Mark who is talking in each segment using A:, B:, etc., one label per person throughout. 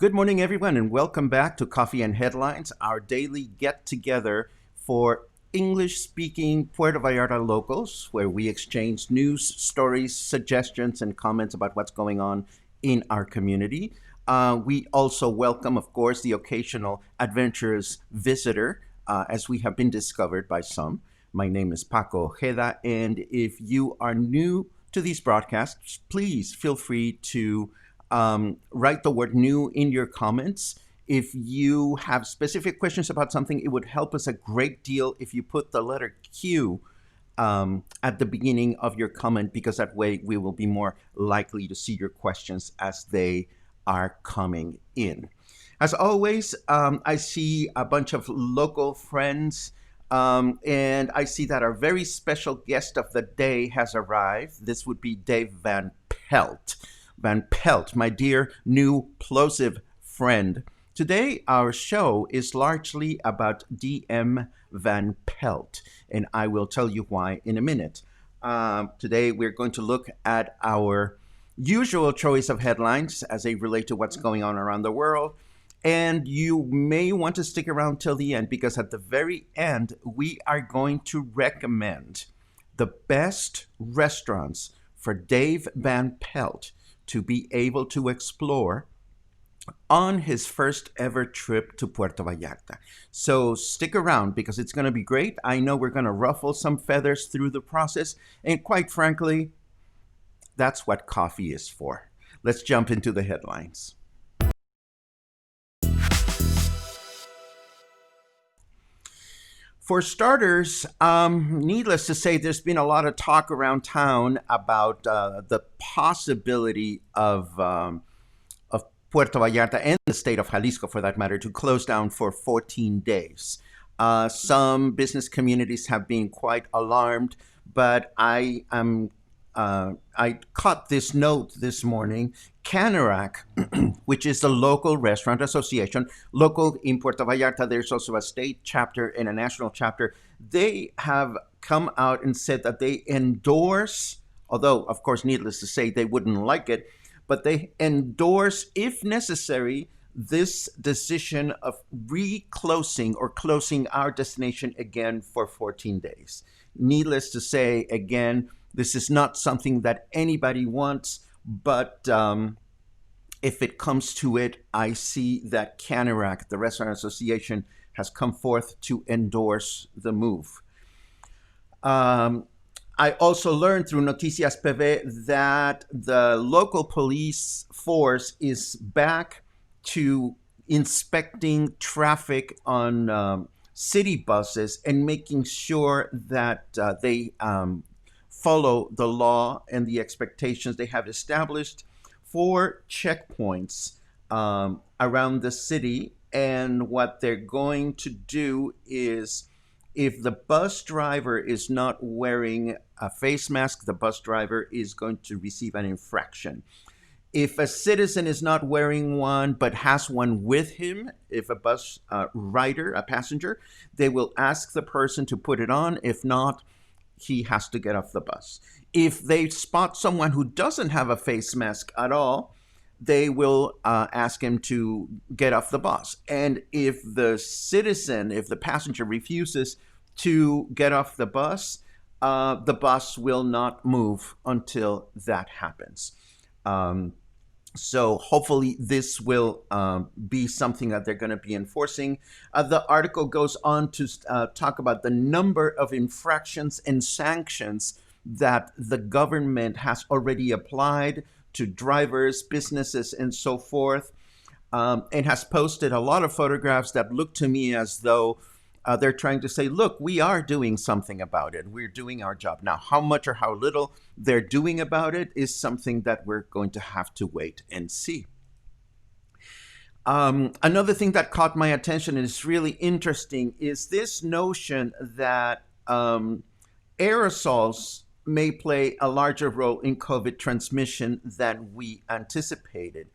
A: Good morning, everyone, and welcome back to Coffee and Headlines, our daily get together for English speaking Puerto Vallarta locals, where we exchange news, stories, suggestions, and comments about what's going on in our community. We also welcome, of course, the occasional adventurous visitor, as we have been discovered by some. My name is Paco Ojeda, and if you are new to these broadcasts, please feel free to write the word new in your comments. If you have specific questions about something, it would help us a great deal if you put the letter Q at the beginning of your comment, because that way we will be more likely to see your questions as they are coming in. As always, I see a bunch of local friends, and I see that our very special guest of the day has arrived. This would be Dave Van Pelt. Van Pelt, my dear new plosive friend. Today, our show is largely about DM Van Pelt, and I will tell you why in a minute. Today, we're going to look at our usual choice of headlines as they relate to what's going on around the world. And you may want to stick around till the end, because at the very end, we are going to recommend the best restaurants for Dave Van Pelt to be able to explore on his first ever trip to Puerto Vallarta. So stick around, because it's going to be great. I know we're going to ruffle some feathers through the process, and quite frankly, that's what coffee is for. Let's jump into the headlines. For starters, needless to say, there's been a lot of talk around town about the possibility of Puerto Vallarta and the state of Jalisco, for that matter, to close down for 14 days. Some business communities have been quite alarmed, but I caught this note this morning. Canirac, which is the local restaurant association, local in Puerto Vallarta, there's also a state chapter and a national chapter. They have come out and said that they endorse, although, of course, needless to say, they wouldn't like it, but they endorse, if necessary, this decision of reclosing or closing our destination again for 14 days. Needless to say, again, this is not something that anybody wants, but if it comes to it, I see that Canirac, the Restaurant Association, has come forth to endorse the move. I also learned through Noticias PV that the local police force is back to inspecting traffic on city buses and making sure that they follow the law and the expectations they have established for checkpoints around the city. And what they're going to do is, if the bus driver is not wearing a face mask, the bus driver is going to receive an infraction. If a citizen is not wearing one but has one with him, if a bus rider, a passenger, they will ask the person to put it on. If not, he has to get off the bus. If they spot someone who doesn't have a face mask at all, they will ask him to get off the bus. And if the passenger refuses to get off the bus will not move until that happens. So hopefully this will be something that they're going to be enforcing. The article goes on to talk about the number of infractions and sanctions that the government has already applied to drivers, businesses, and so forth, and has posted a lot of photographs that look to me as though they're trying to say, look, we are doing something about it. We're doing our job. Now, how much or how little they're doing about it is something that we're going to have to wait and see. Another thing that caught my attention and is really interesting is this notion that aerosols may play a larger role in COVID transmission than we anticipated.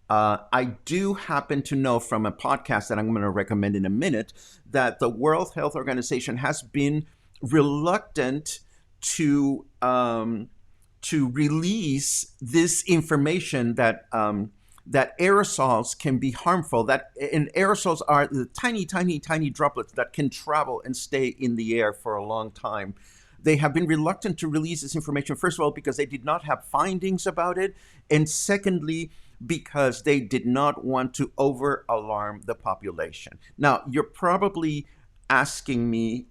A: I do happen to know from a podcast that I'm going to recommend in a minute that the World Health Organization has been reluctant to release this information that that aerosols can be harmful. And aerosols are the tiny, tiny, tiny droplets that can travel and stay in the air for a long time. They have been reluctant to release this information, first of all, because they did not have findings about it, and secondly, because they did not want to over alarm the population. Now, you're probably asking me,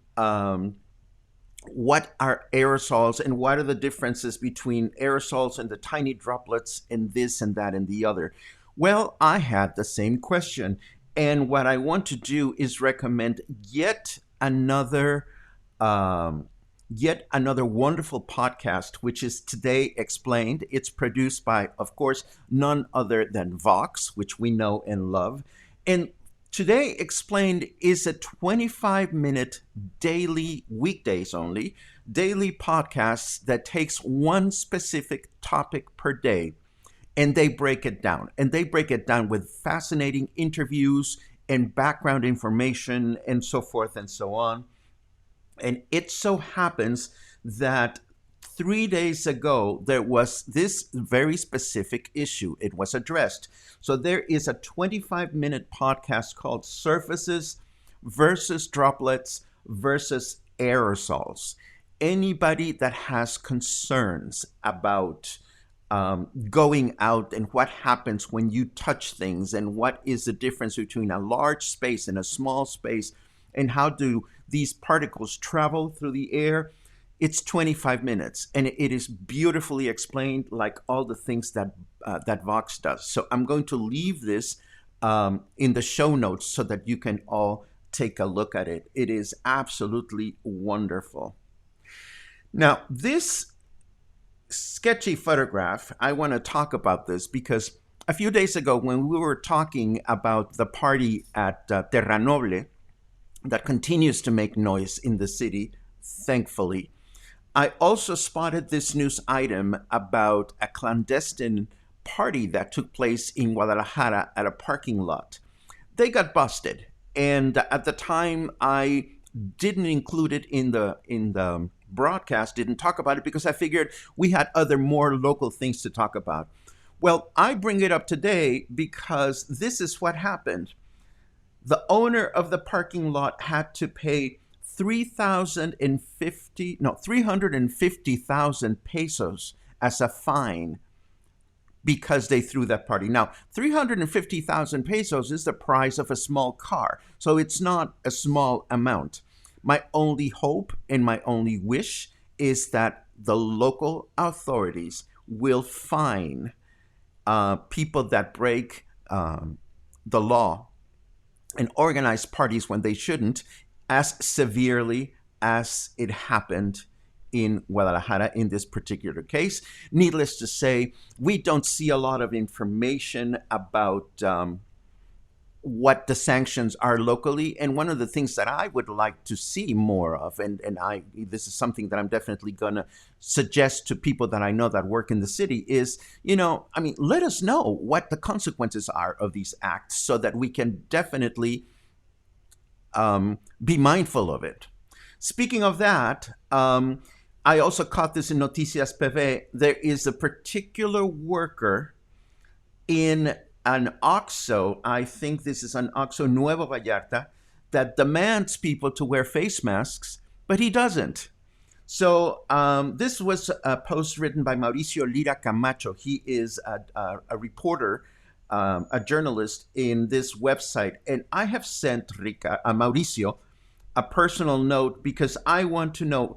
A: what are aerosols and what are the differences between aerosols and the tiny droplets and this and that and the other? Well, I had the same question. And what I want to do is recommend um, yet another wonderful podcast, which is Today Explained. It's produced by, of course, none other than Vox, which we know and love. And Today Explained is a 25-minute daily, weekdays only, daily podcast that takes one specific topic per day, and they break it down. And they break it down with fascinating interviews and background information and so forth and so on. And it so happens that 3 days ago, there was this very specific issue. It was addressed. So there is a 25-minute podcast called Surfaces versus Droplets versus Aerosols. Anybody that has concerns about going out and what happens when you touch things and what is the difference between a large space and a small space and how do these particles travel through the air, it's 25 minutes, and it is beautifully explained, like all the things that that Vox does. So I'm going to leave this in the show notes so that you can all take a look at it. It is absolutely wonderful. Now, this sketchy photograph, I want to talk about this because a few days ago, when we were talking about the party at Terra Noble that continues to make noise in the city, thankfully, I also spotted this news item about a clandestine party that took place in Guadalajara at a parking lot. They got busted, and at the time I didn't include it in the broadcast, didn't talk about it because I figured we had other more local things to talk about. Well, I bring it up today because this is what happened. The owner of the parking lot had to pay 350,000 pesos as a fine because they threw that party. Now, 350,000 pesos is the price of a small car, so it's not a small amount. My only hope and my only wish is that the local authorities will fine people that break the law and organize parties when they shouldn't, as severely as it happened in Guadalajara in this particular case. Needless to say, we don't see a lot of information about what the sanctions are locally. And one of the things that I would like to see more of, and this is something that I'm definitely going to suggest to people that I know that work in the city is, let us know what the consequences are of these acts so that we can definitely be mindful of it. Speaking of that, I also caught this in Noticias PV. There is a particular worker in an OXXO, I think this is an OXXO Nuevo Vallarta, that demands people to wear face masks, but he doesn't. So this was a post written by Mauricio Lira Camacho. He is a reporter, a journalist in this website. And I have sent Mauricio a personal note because I want to know.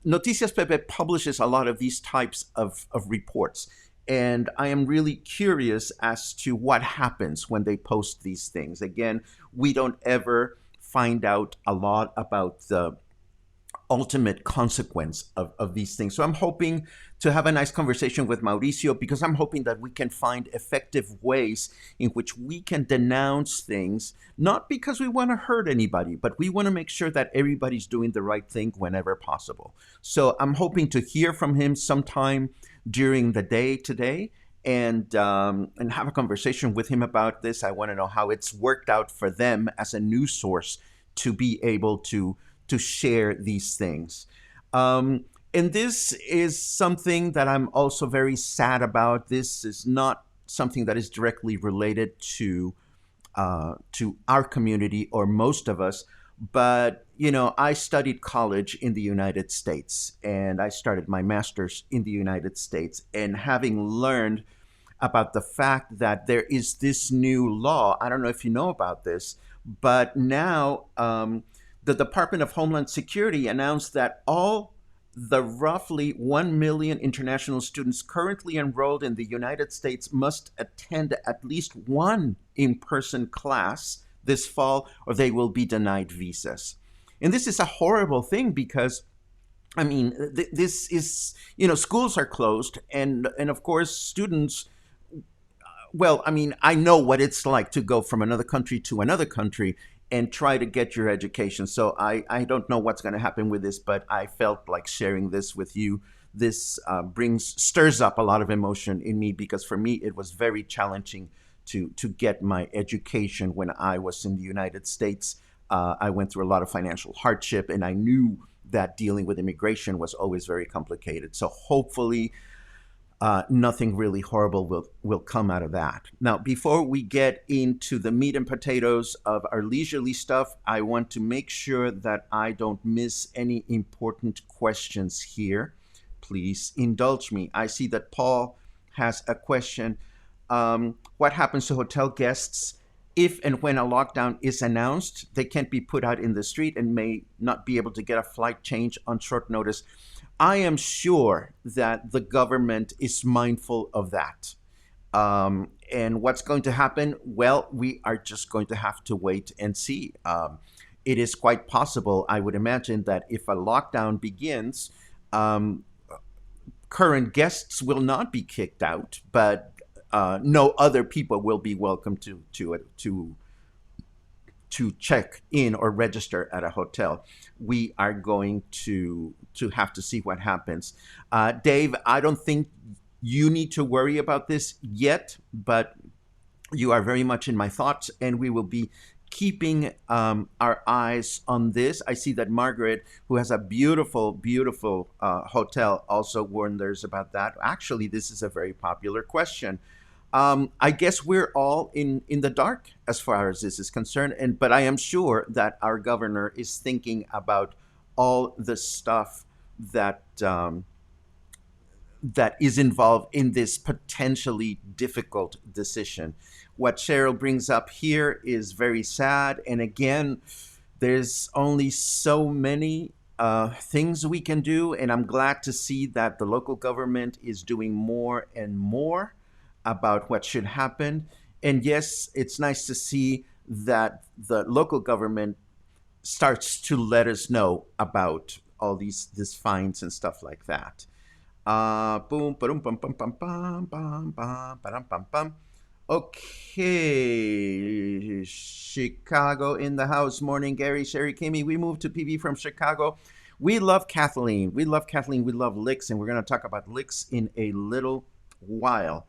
A: Noticias Pepe publishes a lot of these types of reports. And I am really curious as to what happens when they post these things. Again, we don't ever find out a lot about the ultimate consequence of these things. So I'm hoping to have a nice conversation with Mauricio because I'm hoping that we can find effective ways in which we can denounce things, not because we want to hurt anybody, but we want to make sure that everybody's doing the right thing whenever possible. So I'm hoping to hear from him sometime during the day today and have a conversation with him about this. I want to know how it's worked out for them as a news source to be able to share these things. And this is something that I'm also very sad about. This is not something that is directly related to our community or most of us. But I studied college in the United States, and I started my master's in the United States. And having learned about the fact that there is this new law, I don't know if you know about this, but now the Department of Homeland Security announced that all the roughly 1 million international students currently enrolled in the United States must attend at least one in person class this fall, or they will be denied visas. And this is a horrible thing because this is, schools are closed, and of course, students, well, I know what it's like to go from another country to another country and try to get your education. So I don't know what's going to happen with this, but I felt like sharing this with you. This stirs up a lot of emotion in me because for me it was very challenging to get my education when I was in the United States. I went through a lot of financial hardship, and I knew that dealing with immigration was always very complicated. So hopefully nothing really horrible will come out of that. Now, before we get into the meat and potatoes of our leisurely stuff, I want to make sure that I don't miss any important questions here. Please indulge me. I see that Paul has a question. What happens to hotel guests if and when a lockdown is announced? They can't be put out in the street and may not be able to get a flight change on short notice. I am sure that the government is mindful of that. And what's going to happen? Well, we are just going to have to wait and see. It is quite possible, I would imagine, that if a lockdown begins, current guests will not be kicked out, but no other people will be welcome to check in or register at a hotel. We are going to have to see what happens. Dave, I don't think you need to worry about this yet, but you are very much in my thoughts, and we will be keeping our eyes on this. I see that Margaret, who has a beautiful, beautiful hotel, also wonders about that. Actually, this is a very popular question. I guess we're all in the dark as far as this is concerned, but I am sure that our governor is thinking about all the stuff that that is involved in this potentially difficult decision. What Cheryl brings up here is very sad, and again, there's only so many things we can do, and I'm glad to see that the local government is doing more and more about what should happen. And yes, it's nice to see that the local government starts to let us know about all these fines and stuff like that. Boom, ba-dum, bum, bum, bum, bum, bum, bum, ba-dum, bum, bum. Okay, Chicago in the house. Morning, Gary, Sherry, Kimmy. We moved to PV from Chicago. We love Kathleen. We love Kathleen. We love licks, and we're going to talk about licks in a little while.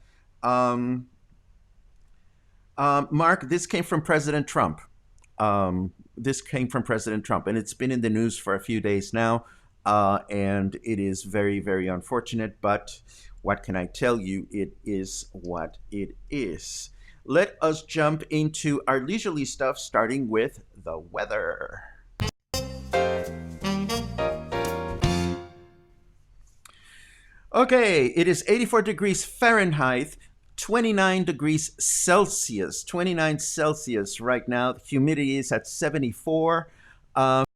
A: Mark, this came from President Trump. And it's been in the news for a few days now, and it is very, very unfortunate, but what can I tell you? It is what it is. Let us jump into our leisurely stuff, starting with the weather. Okay, it is 84 degrees Fahrenheit, 29 degrees Celsius, 29 Celsius right now. The humidity is at 74.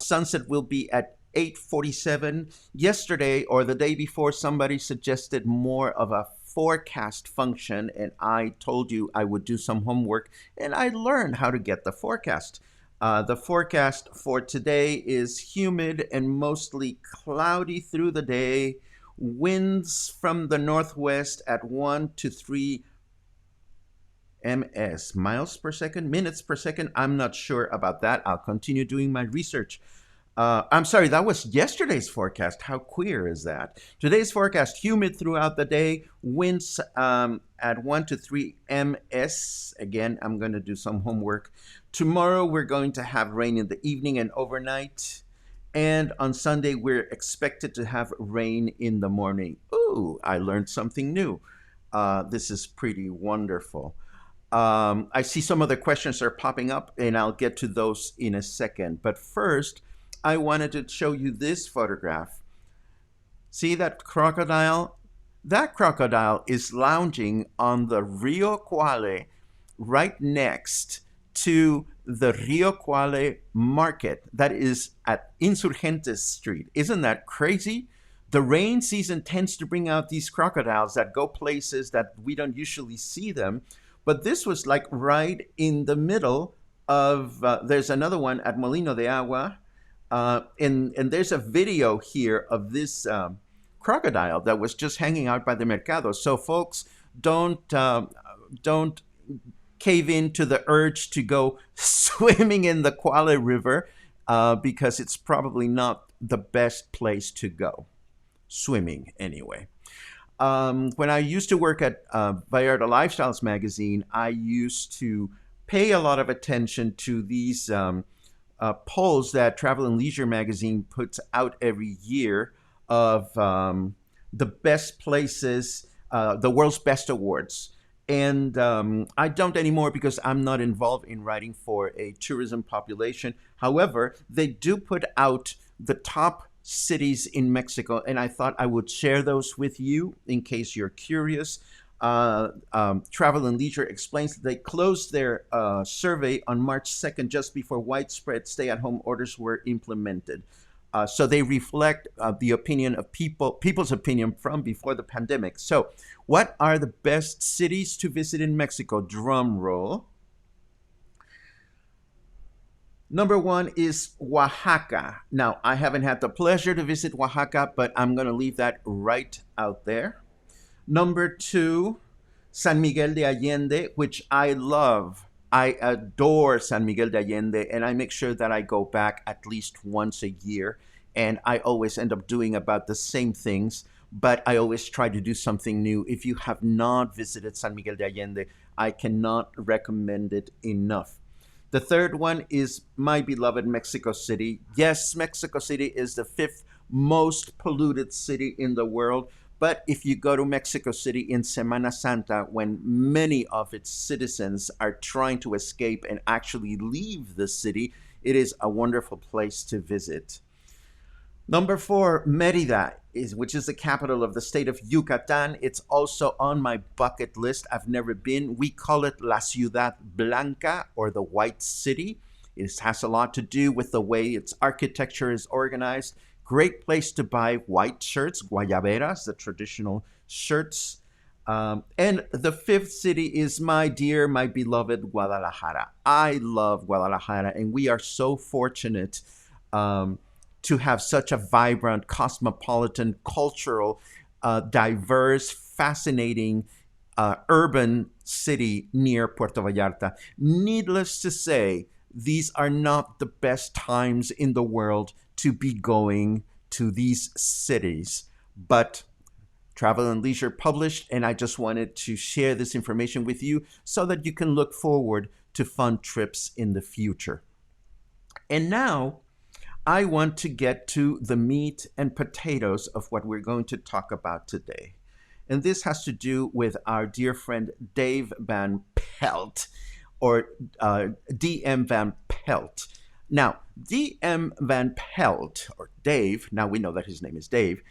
A: Sunset will be at 8:47. Yesterday or the day before, somebody suggested more of a forecast function, and I told you I would do some homework, and I learned how to get the forecast. The forecast for today is humid and mostly cloudy through the day. Winds from the northwest at 1 to 3 ms, miles per second, minutes per second. I'm not sure about that. I'll continue doing my research. I'm sorry, that was yesterday's forecast. How queer is that? Today's forecast, humid throughout the day, winds at 1 to 3 ms. Again, I'm going to do some homework. Tomorrow, we're going to have rain in the evening and overnight. And on Sunday, we're expected to have rain in the morning. Ooh, I learned something new. This is pretty wonderful. I see some other questions are popping up, and I'll get to those in a second. But first, I wanted to show you this photograph. See that crocodile? That crocodile is lounging on the Rio Cuale right next to the Rio Cuale market that is at Insurgentes Street. Isn't that crazy? The rain season tends to bring out these crocodiles that go places that we don't usually see them. But this was like right in the middle of, there's another one at Molino de Agua. And there's a video here of this crocodile that was just hanging out by the mercado. So folks, don't cave in to the urge to go swimming in the Cuale River because it's probably not the best place to go. Swimming, anyway. When I used to work at Vallarta Lifestyles magazine, I used to pay a lot of attention to these polls that Travel and Leisure magazine puts out every year of the best places, the world's best awards. And I don't anymore because I'm not involved in writing for a tourism population. However, they do put out the top cities in Mexico, and I thought I would share those with you in case you're curious. Travel and Leisure explains that they closed their survey on March 2nd, just before widespread stay-at-home orders were implemented. So they reflect the opinion of people's opinion from before the pandemic. So what are the best cities to visit in Mexico? Drum roll. Number one is Oaxaca. Now, I haven't had the pleasure to visit Oaxaca, but I'm going to leave that right out there. Number two, San Miguel de Allende, which I love. I adore San Miguel de Allende, and I make sure that I go back at least once a year. And I always end up doing about the same things, but I always try to do something new. If you have not visited San Miguel de Allende, I cannot recommend it enough. The third one is my beloved Mexico City. Yes, Mexico City is the fifth most polluted city in the world. But if you go to Mexico City in Semana Santa, when many of its citizens are trying to escape and actually leave the city, it is a wonderful place to visit. Number four, Merida, which is the capital of the state of Yucatan. It's also on my bucket list. I've never been. We call it La Ciudad Blanca, or the White City. It has a lot to do with the way its architecture is organized. Great place to buy white shirts, guayaberas, the traditional shirts. And the fifth city is my dear, my beloved Guadalajara. I love Guadalajara, and we are so fortunate to have such a vibrant, cosmopolitan, cultural, diverse, fascinating urban city near Puerto Vallarta. Needless to say, these are not the best times in the world to be going to these cities, but Travel and Leisure published, and I just wanted to share this information with you so that you can look forward to fun trips in the future. And now, I want to get to the meat and potatoes of what we're going to talk about today. And this has to do with our dear friend Dave Van Pelt, or DM Van Pelt. Now, DM Van Pelt, or Dave, now we know that his name is Dave,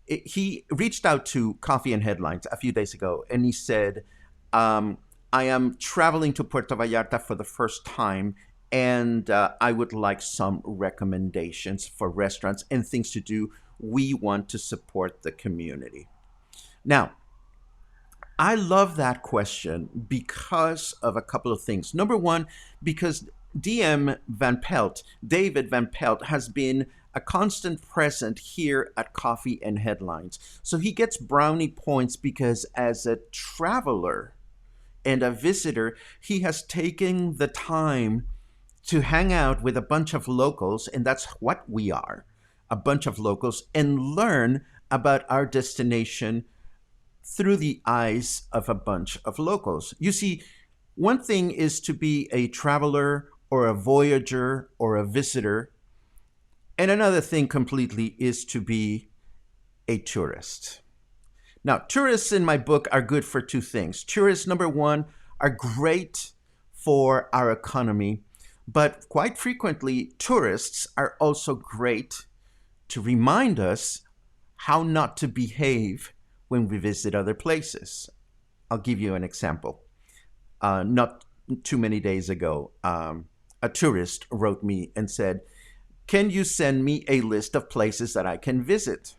A: he reached out to Coffee and Headlines a few days ago, and he said, I am traveling to Puerto Vallarta for the first time, and I would like some recommendations for restaurants and things to do. We want to support the community. Now, I love that question because of a couple of things. Number one, because DM Van Pelt, David Van Pelt, has been a constant present here at Coffee and Headlines. So he gets brownie points because as a traveler and a visitor, he has taken the time to hang out with a bunch of locals, and that's what we are, a bunch of locals, and learn about our destination through the eyes of a bunch of locals. You see, one thing is to be a traveler or a voyager or a visitor, and another thing completely is to be a tourist. Now, tourists in my book are good for two things. Tourists, number one, are great for our economy, but quite frequently, tourists are also great to remind us how not to behave when we visit other places. I'll give you an example. Not too many days ago, a tourist wrote me and said, "Can you send me a list of places that I can visit?"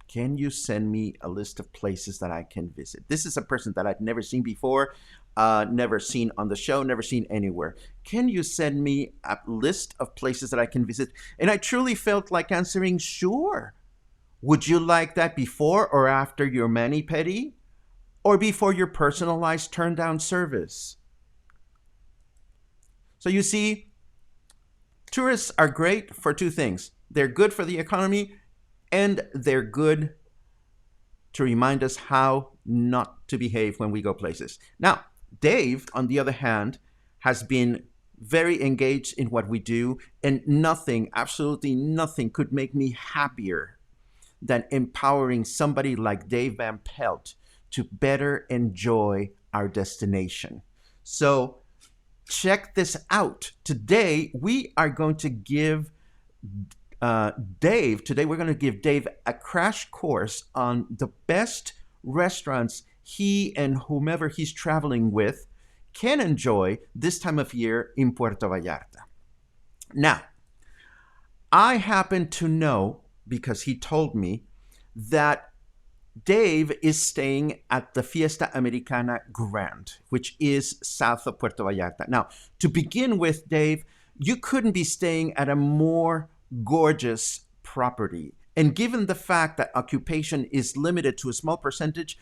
A: Can you send me a list of places that I can visit? This is a person that I'd never seen before, never seen on the show, never seen anywhere. Can you send me a list of places that I can visit? And I truly felt like answering, sure. Would you like that before or after your mani-pedi? Or before your personalized turn-down service? So you see, tourists are great for two things. They're good for the economy, and they're good to remind us how not to behave when we go places. Now, Dave, on the other hand, has been very engaged in what we do, and nothing, absolutely nothing, could make me happier than empowering somebody like Dave Van Pelt to better enjoy our destination. So check this out. Today, we are going to give we're going to give Dave a crash course on the best restaurants he and whomever he's traveling with can enjoy this time of year in Puerto Vallarta. Now, I happen to know, because he told me, that Dave is staying at the Fiesta Americana Grand, which is south of Puerto Vallarta. Now, to begin with, Dave, you couldn't be staying at a more gorgeous property. And given the fact that occupation is limited to a small percentage,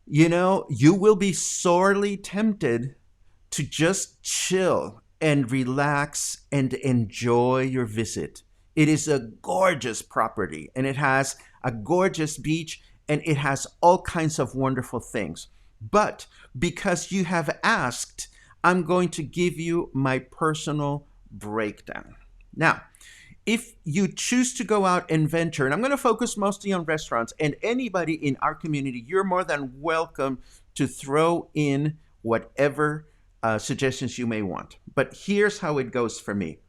A: you will be sorely tempted to just chill and relax and enjoy your visit. It is a gorgeous property, and it has a gorgeous beach, and it has all kinds of wonderful things. But because you have asked, I'm going to give you my personal breakdown. Now, if you choose to go out and venture, and I'm going to focus mostly on restaurants, and anybody in our community, you're more than welcome to throw in whatever suggestions you may want. But here's how it goes for me.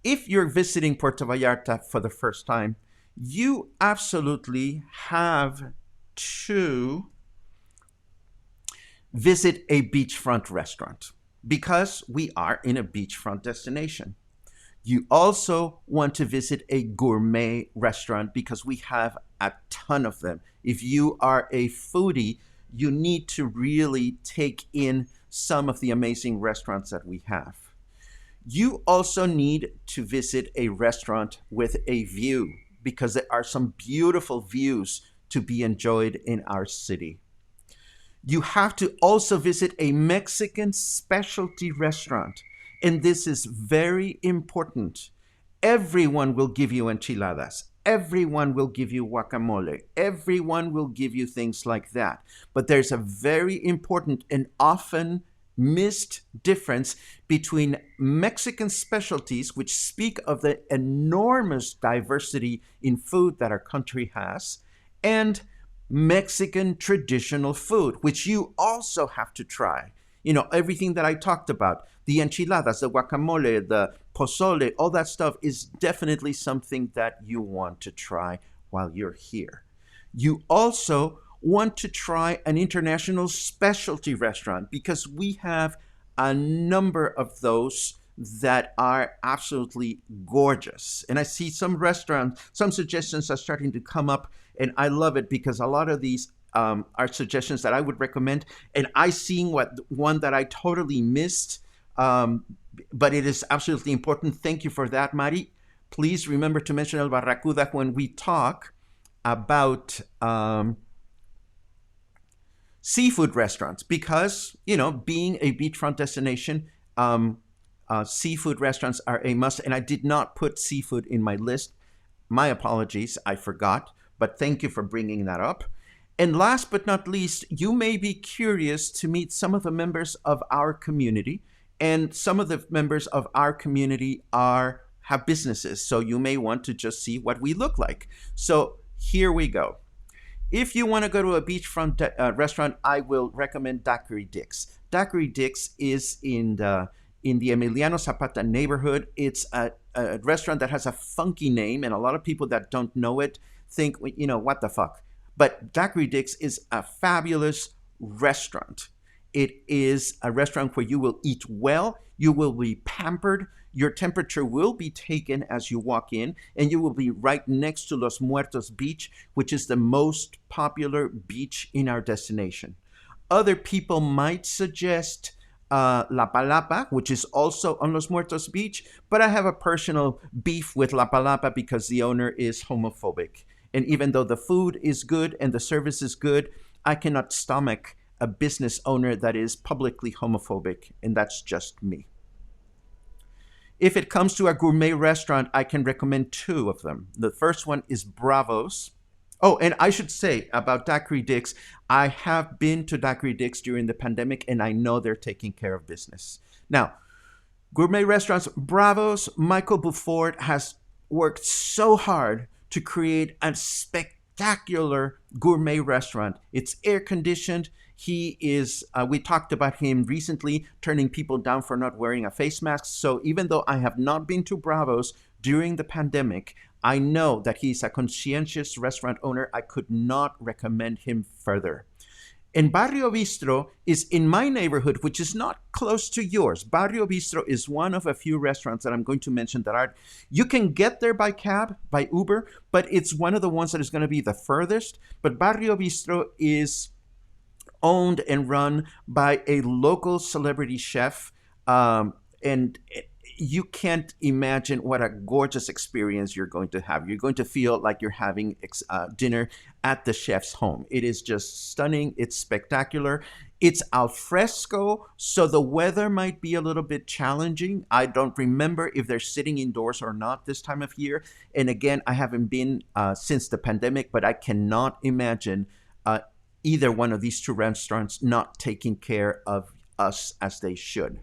A: If you're visiting Puerto Vallarta for the first time, you absolutely have to visit a beachfront restaurant because we are in a beachfront destination. You also want to visit a gourmet restaurant because we have a ton of them. If you are a foodie, you need to really take in some of the amazing restaurants that we have. You also need to visit a restaurant with a view because there are some beautiful views to be enjoyed in our city. You have to also visit a Mexican specialty restaurant, and this is very important. Everyone will give you enchiladas. Everyone will give you guacamole. Everyone will give you things like that. But there's a very important and often missed difference between Mexican specialties, which speak of the enormous diversity in food that our country has, and Mexican traditional food, which you also have to try. Everything that I talked about, the enchiladas, the guacamole, the pozole, all that stuff is definitely something that you want to try while you're here. You also want to try an international specialty restaurant because we have a number of those that are absolutely gorgeous. And I see some suggestions are starting to come up, and I love it because a lot of these are suggestions that I would recommend. And I seen one that I totally missed, but it is absolutely important. Thank you for that, Mari. Please remember to mention El Barracuda when we talk about seafood restaurants, because, being a beachfront destination, seafood restaurants are a must. And I did not put seafood in my list. My apologies, I forgot, but thank you for bringing that up. And last but not least, you may be curious to meet some of the members of our community, and some of the members of our community have businesses, so you may want to just see what we look like. So here we go. If you want to go to a beachfront restaurant, I will recommend Daiquiri Dick's. Daiquiri Dick's is in the Emiliano Zapata neighborhood. It's a restaurant that has a funky name, and a lot of people that don't know it think, what the fuck. But Daiquiri Dick's is a fabulous restaurant. It is a restaurant where you will eat well, you will be pampered, your temperature will be taken as you walk in, and you will be right next to Los Muertos Beach, which is the most popular beach in our destination. Other people might suggest La Palapa, which is also on Los Muertos Beach, but I have a personal beef with La Palapa because the owner is homophobic. And even though the food is good and the service is good, I cannot stomach a business owner that is publicly homophobic, and that's just me. If it comes to a gourmet restaurant, I can recommend two of them. The first one is Bravo's. Oh, and I should say about Daiquiri Dick's, I have been to Daiquiri Dick's during the pandemic, and I know they're taking care of business. Now, gourmet restaurants, Bravo's, Michael Beaufort has worked so hard to create a spectacular gourmet restaurant. It's air conditioned. He is, we talked about him recently turning people down for not wearing a face mask. So even though I have not been to Bravo's during the pandemic, I know that he's a conscientious restaurant owner. I could not recommend him further. And Barrio Bistro is in my neighborhood, which is not close to yours. Barrio Bistro is one of a few restaurants that I'm going to mention that are, you can get there by cab, by Uber, but it's one of the ones that is going to be the furthest. But Barrio Bistro is owned and run by a local celebrity chef. And you can't imagine what a gorgeous experience you're going to have. You're going to feel like you're having dinner at the chef's home. It is just stunning. It's spectacular. It's al fresco, so the weather might be a little bit challenging. I don't remember if they're sitting indoors or not this time of year. And again, I haven't been since the pandemic, but I cannot imagine either one of these two restaurants not taking care of us as they should.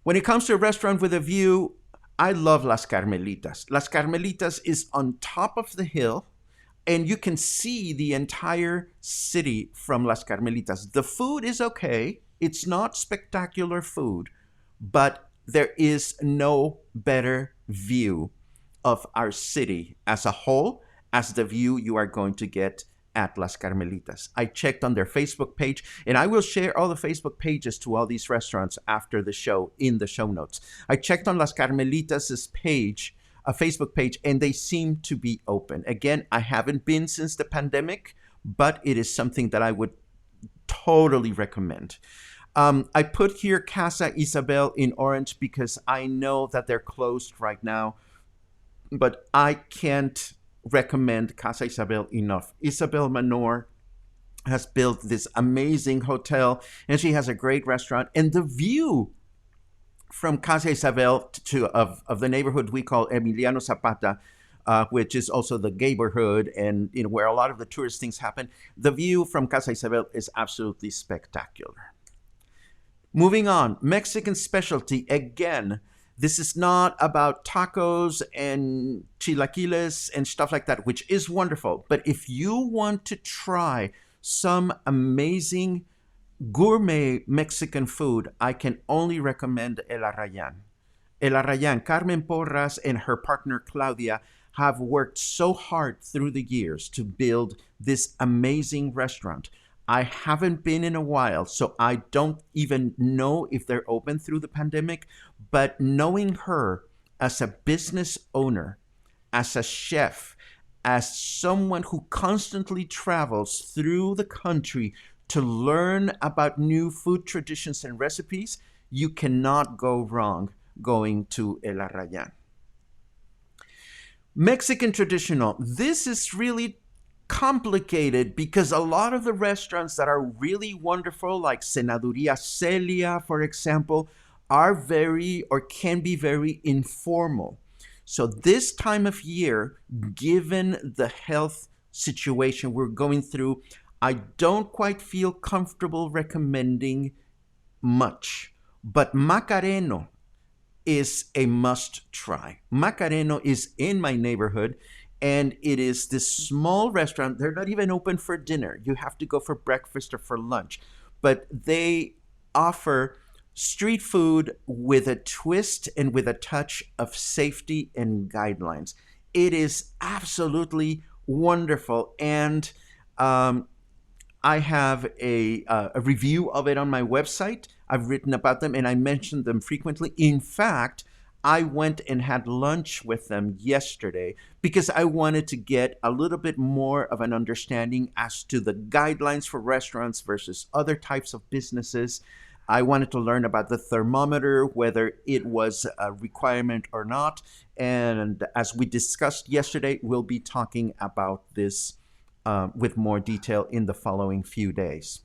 A: When it comes to a restaurant with a view, I love Las Carmelitas. Las Carmelitas is on top of the hill, and you can see the entire city from Las Carmelitas. The food is okay. It's not spectacular food, but there is no better view of our city as a whole as the view you are going to get at Las Carmelitas. I checked on their Facebook page, and I will share all the Facebook pages to all these restaurants after the show in the show notes. I checked on Las Carmelitas' page, a Facebook page, and they seem to be open. Again, I haven't been since the pandemic, but it is something that I would totally recommend. I put here Casa Isabel in orange because I know that they're closed right now, but I can't recommend Casa Isabel enough. Isabel Manor has built this amazing hotel, and she has a great restaurant, and the view from Casa Isabel of the neighborhood we call Emiliano Zapata, which is also the neighborhood and where a lot of the tourist things happen. The view from Casa Isabel is absolutely spectacular. Moving on, Mexican specialty again. This is not about tacos and chilaquiles and stuff like that, which is wonderful. But if you want to try some amazing gourmet Mexican food, I can only recommend El Arrayan. El Arrayan, Carmen Porras and her partner Claudia have worked so hard through the years to build this amazing restaurant. I haven't been in a while, so I don't even know if they're open through the pandemic, but knowing her as a business owner, as a chef, as someone who constantly travels through the country to learn about new food traditions and recipes, you cannot go wrong going to El Arrayan. Mexican traditional. This is really complicated because a lot of the restaurants that are really wonderful, like Senaduría Celia, for example, are very or can be very informal. So this time of year, given the health situation we're going through, I don't quite feel comfortable recommending much. But Macareno is a must try. Macareno is in my neighborhood, And it is this small restaurant. They're not even open for dinner. You have to go for breakfast or for lunch. But they offer street food with a twist and with a touch of safety and guidelines. It is absolutely wonderful. And um, I have a review of it on my website. I've written about them and I mention them frequently. In fact, I went and had lunch with them yesterday because I wanted to get a little bit more of an understanding as to the guidelines for restaurants versus other types of businesses. I wanted to learn about the thermometer, whether it was a requirement or not. And as we discussed yesterday, we'll be talking about this with more detail in the following few days.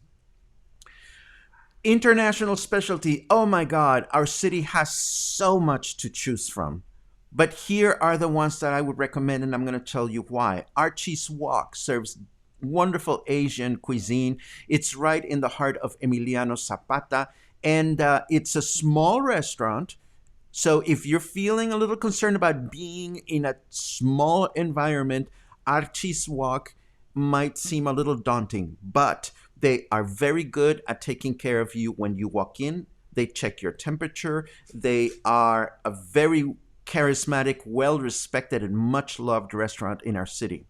A: International specialty. Oh my God, our city has so much to choose from. But here are the ones that I would recommend, and I'm going to tell you why. Archie's Walk serves wonderful Asian cuisine. It's right in the heart of Emiliano Zapata, and it's a small restaurant. So if you're feeling a little concerned about being in a small environment, Archie's Walk might seem a little daunting, but they are very good at taking care of you when you walk in. They check your temperature. They are a very charismatic, well-respected, and much-loved restaurant in our city.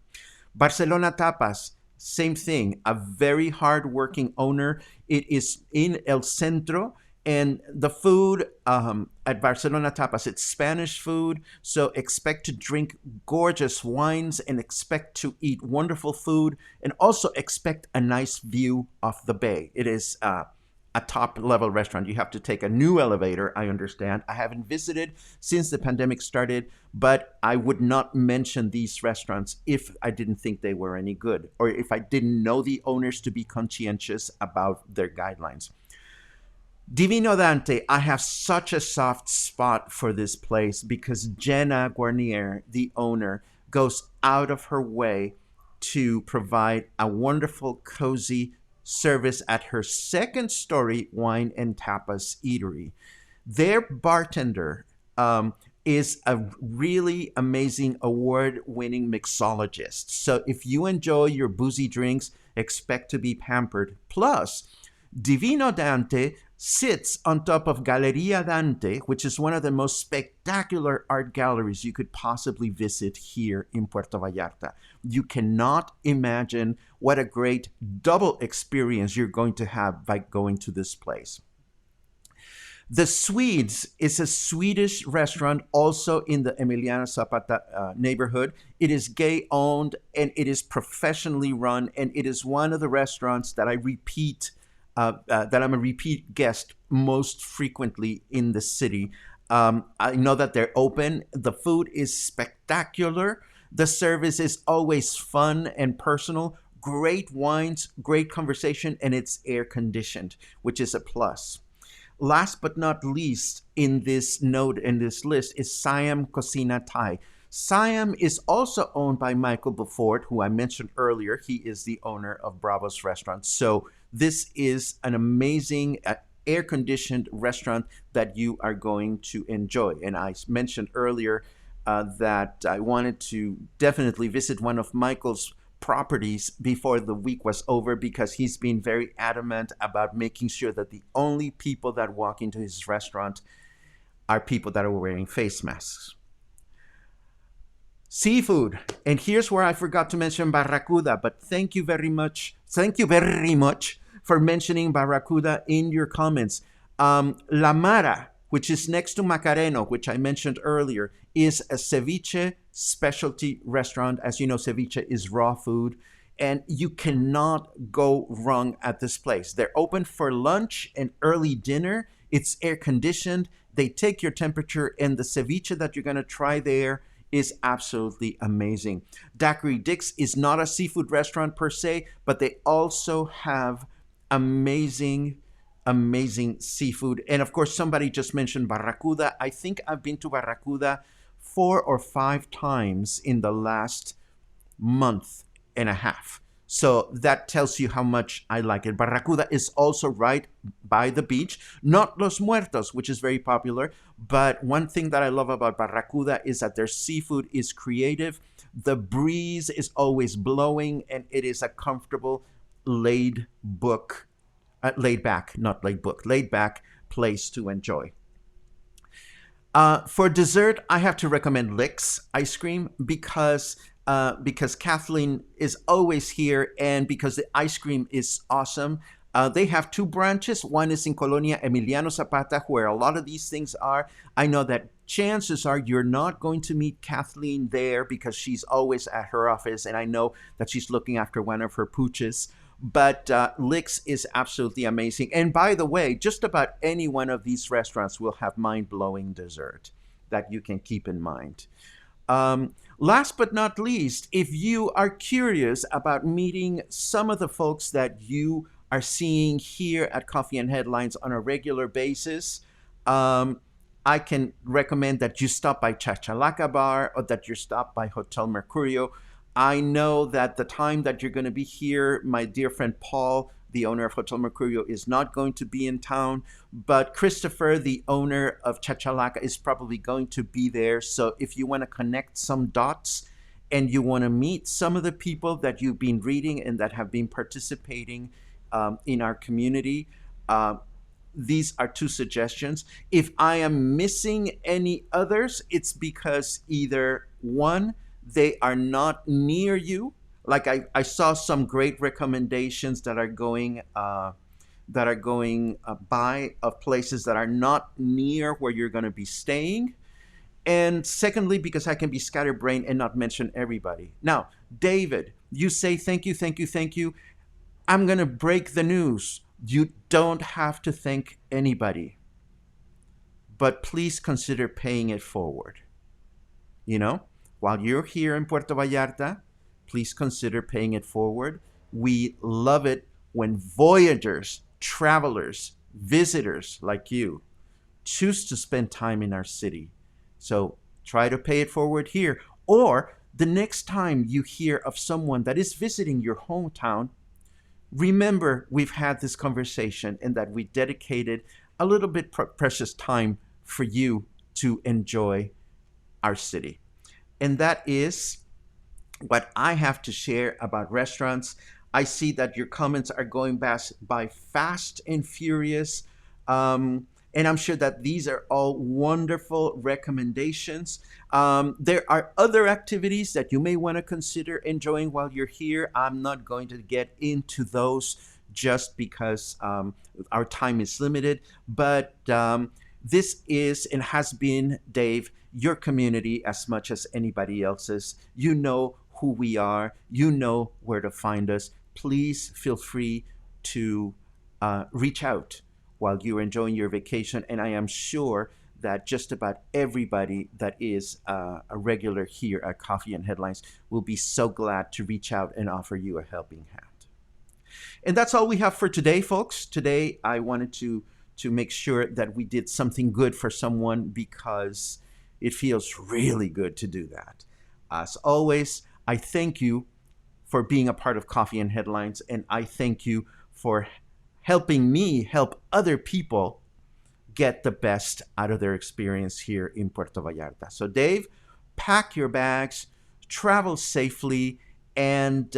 A: Barcelona Tapas, same thing, a very hard-working owner. It is in El Centro, and the food at Barcelona Tapas, it's Spanish food, so expect to drink gorgeous wines and expect to eat wonderful food and also expect a nice view of the bay. It is a top level restaurant. You have to take a new elevator, I understand. I haven't visited since the pandemic started, but I would not mention these restaurants if I didn't think they were any good or if I didn't know the owners to be conscientious about their guidelines. Divino Dante, I have such a soft spot for this place because Jenna Guarnier, the owner, goes out of her way to provide a wonderful, cozy service at her second story wine and tapas eatery. Their bartender is a really amazing award-winning mixologist. So if you enjoy your boozy drinks, expect to be pampered. Plus, Divino Dante sits on top of Galleria Dante, which is one of the most spectacular art galleries you could possibly visit here in Puerto Vallarta. You cannot imagine what a great double experience you're going to have by going to this place. The Swedes is a Swedish restaurant also in the Emiliano Zapata neighborhood. It is gay owned and it is professionally run, and it is one of the restaurants that that I'm a repeat guest most frequently in the city. I know that they're open. The food is spectacular. The service is always fun and personal. Great wines, great conversation, and it's air conditioned, which is a plus. Last but not least in this list is Siam Cocina Thai. Siam is also owned by Michael Beaufort, who I mentioned earlier. He is the owner of Bravo's restaurant. So this is an amazing air-conditioned restaurant that you are going to enjoy. And I mentioned earlier that I wanted to definitely visit one of Michael's properties before the week was over because he's been very adamant about making sure that the only people that walk into his restaurant are people that are wearing face masks. Seafood. And here's where I forgot to mention barracuda, but thank you very much. Thank you very much for mentioning barracuda in your comments. La Mara, which is next to Macareno, which I mentioned earlier, is a ceviche specialty restaurant. As you know, ceviche is raw food, and you cannot go wrong at this place. They're open for lunch and early dinner. It's air conditioned. They take your temperature, and the ceviche that you're going to try there is absolutely amazing. Daiquiri Dick's is not a seafood restaurant per se, but they also have amazing seafood. And of course, somebody just mentioned Barracuda. I think I've been to Barracuda 4 or 5 times in the last month and a half. So that tells you how much I like it. Barracuda is also right by the beach, not Los Muertos, which is very popular. But one thing that I love about Barracuda is that their seafood is creative. The breeze is always blowing, and it is a comfortable, laid back, not laid book, laid back place to enjoy. For dessert, I have to recommend Licks ice cream because Kathleen is always here and because the ice cream is awesome. They have two branches. One is in Colonia Emiliano Zapata, where a lot of these things are. I know that chances are you're not going to meet Kathleen there because she's always at her office, and I know that she's looking after one of her pooches. But Licks is absolutely amazing. And by the way, just about any one of these restaurants will have mind-blowing dessert that you can keep in mind. Last but not least, if you are curious about meeting some of the folks that you are seeing here at Coffee and Headlines on a regular basis, I can recommend that you stop by Chachalaca Bar or that you stop by Hotel Mercurio. I know that the time that you're going to be here, my dear friend Paul, the owner of Hotel Mercurio, is not going to be in town, but Christopher, the owner of Chachalaca, is probably going to be there. So if you want to connect some dots and you want to meet some of the people that you've been reading and that have been participating in our community, these are two suggestions. If I am missing any others, it's because either one, they are not near you. Like I saw some great recommendations that are going by of places that are not near where you're going to be staying. And secondly, because I can be scatterbrained and not mention everybody. Now, David, you say thank you, thank you, thank you. I'm going to break the news. You don't have to thank anybody, but please consider paying it forward. You know, while you're here in Puerto Vallarta, please consider paying it forward. We love it when voyagers, travelers, visitors like you choose to spend time in our city. So try to pay it forward here. Or the next time you hear of someone that is visiting your hometown, remember we've had this conversation and that we dedicated a little bit precious time for you to enjoy our city. And that is what I have to share about restaurants. I see that your comments are going by fast and furious. And I'm sure that these are all wonderful recommendations. There are other activities that you may want to consider enjoying while you're here. I'm not going to get into those just because our time is limited. But this is and has been, Dave, your community as much as anybody else's. You know who we are. You know where to find us. Please feel free to reach out while you're enjoying your vacation. And I am sure that just about everybody that is a regular here at Coffee and Headlines will be so glad to reach out and offer you a helping hand. And that's all we have for today, folks. Today, I wanted to make sure that we did something good for someone because it feels really good to do that. As always, I thank you for being a part of Coffee and Headlines, and I thank you for helping me help other people get the best out of their experience here in Puerto Vallarta. So Dave, pack your bags, travel safely, and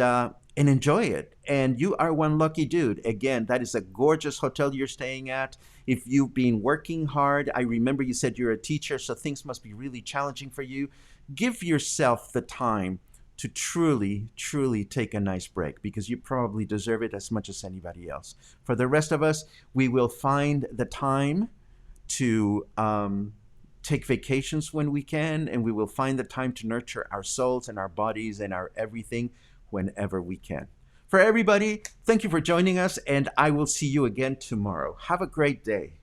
A: enjoy it. And you are one lucky dude. Again, that is a gorgeous hotel you're staying at. If you've been working hard, I remember you said you're a teacher, so things must be really challenging for you. Give yourself the time to truly, truly take a nice break because you probably deserve it as much as anybody else. For the rest of us, we will find the time to take vacations when we can, and we will find the time to nurture our souls and our bodies and our everything whenever we can. For everybody, thank you for joining us, and I will see you again tomorrow. Have a great day.